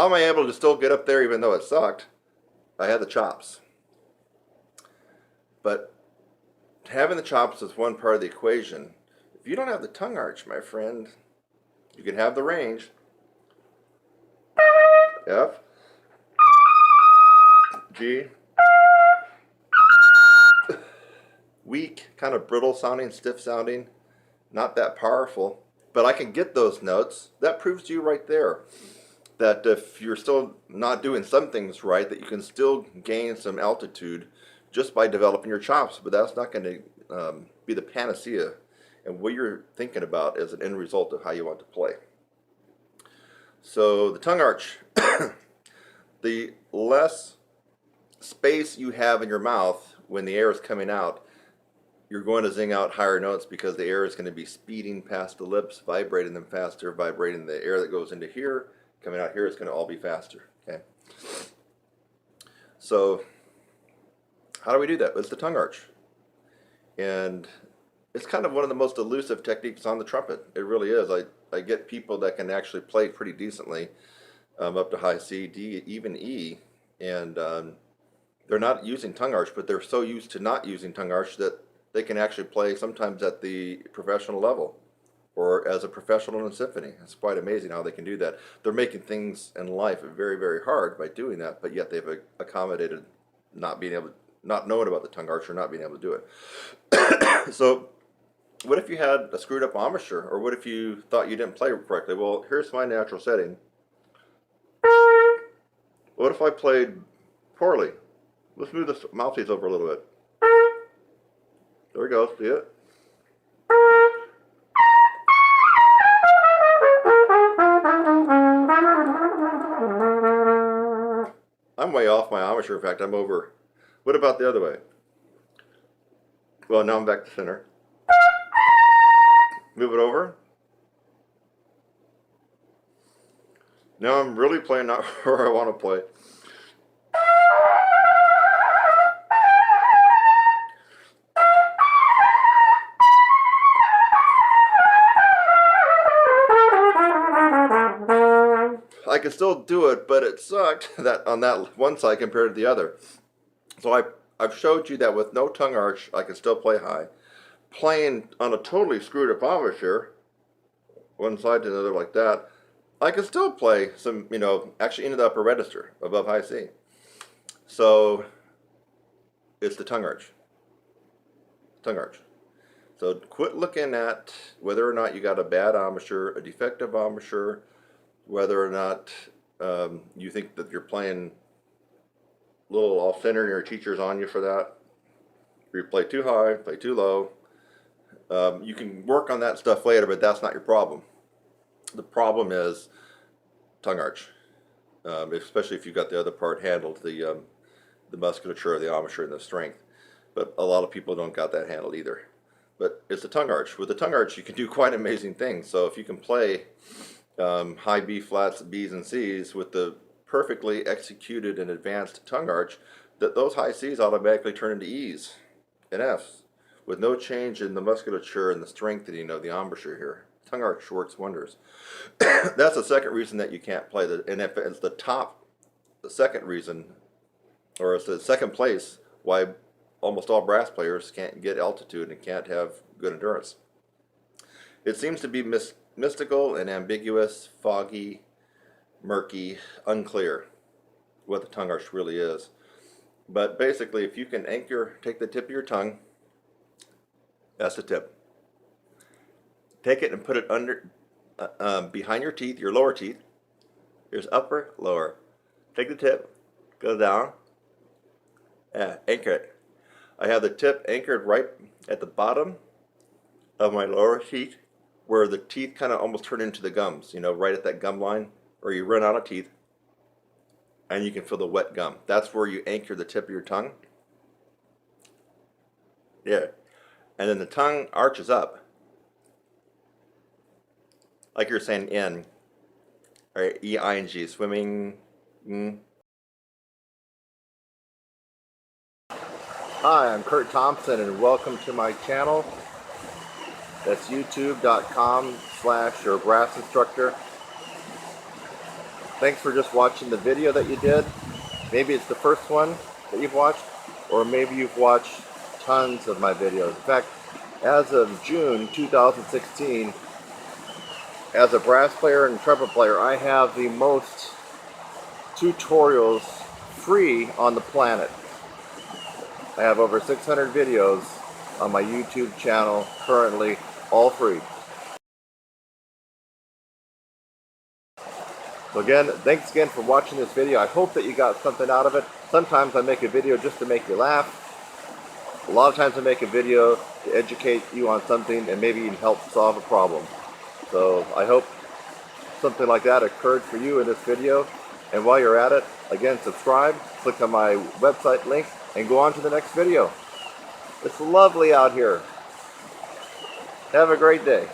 How am I able to still get up there even though it sucked? I had the chops. But having the chops is one part of the equation. If you don't have the tongue arch, my friend, you can have the range. F, G, weak, kind of brittle sounding, stiff sounding, not that powerful, but I can get those notes. That proves to you right there that if you're still not doing some things right, that you can still gain some altitude just by developing your chops, but that's not going to be the panacea. And what you're thinking about is an end result of how you want to play. So the tongue arch, the less space you have in your mouth when the air is coming out, you're going to zing out higher notes because the air is going to be speeding past the lips, vibrating them faster, vibrating the air that goes into here, coming out here, it's going to all be faster. Okay. So how do we do that? It's the tongue arch. And it's kind of one of the most elusive techniques on the trumpet. It really is. I get people that can actually play pretty decently up to high C, D, even E, and they're not using tongue arch, but they're so used to not using tongue arch that they can actually play sometimes at the professional level or as a professional in a symphony. It's quite amazing how they can do that. They're making things in life very, very hard by doing that, but yet they've accommodated not knowing about the tongue arch or not being able to do it. So what if you had a screwed up embouchure, or what if you thought you didn't play correctly? Well, here's my natural setting. What if I played poorly? Let's move this mouthpiece over a little bit. There we go, see it? I'm way off my embouchure. In fact, I'm over. What about the other way? Well, now I'm back to center. Move it over. Now I'm really playing not where I want to play. I can still do it, but it sucked that on that one side compared to the other. So I've showed you that with no tongue arch, I can still play high. Playing on a totally screwed up embouchure, one side to the other like that, I can still play some, actually into the upper register above high C. So it's the tongue arch. Tongue arch. So quit looking at whether or not you got a bad embouchure, a defective embouchure, whether or not you think that you're playing a little off center and your teacher's on you for that. Or you play too high, play too low. You can work on that stuff later, but that's not your problem. The problem is tongue arch, especially if you've got the other part handled, the musculature of the embouchure and the strength. But a lot of people don't got that handled either. But it's the tongue arch. With the tongue arch, you can do quite amazing things. So if you can play high B flats, B's, and C's with the perfectly executed and advanced tongue arch, that those high C's automatically turn into E's and F's with no change in the musculature and the strengthening of the embouchure here. Tongue arch works wonders. That's the second reason that you can't play that. And if it's the second reason, or it's the second place why almost all brass players can't get altitude and can't have good endurance. It seems to be mystical and ambiguous, foggy, murky, unclear what the tongue arch really is. But basically, if you can take the tip of your tongue, that's the tip. Take it and put it under, behind your teeth, your lower teeth. Here's upper, lower. Take the tip, go down, anchor it. I have the tip anchored right at the bottom of my lower teeth, where the teeth kind of almost turn into the gums, right at that gum line, or you run out of teeth, and you can feel the wet gum. That's where you anchor the tip of your tongue. Yeah. And then the tongue arches up, like you're saying in, or E-I-N-G, swimming. Hi, I'm Kurt Thompson, and welcome to my channel. That's youtube.com/your brass instructor. thanks for just watching the video that you did. Maybe it's the first one that you've watched, or maybe you've watched tons of my videos. In fact, as of June 2016, as a brass player and trumpet player, I have the most tutorials free on the planet. I have over 600 videos on my YouTube channel currently, all free. So again, thanks again for watching this video. I hope that you got something out of it. Sometimes I make a video just to make you laugh. A lot of times I make a video to educate you on something and maybe even help solve a problem. So I hope something like that occurred for you in this video. And while you're at it, again, subscribe, click on my website link, and go on to the next video. It's lovely out here. Have a great day.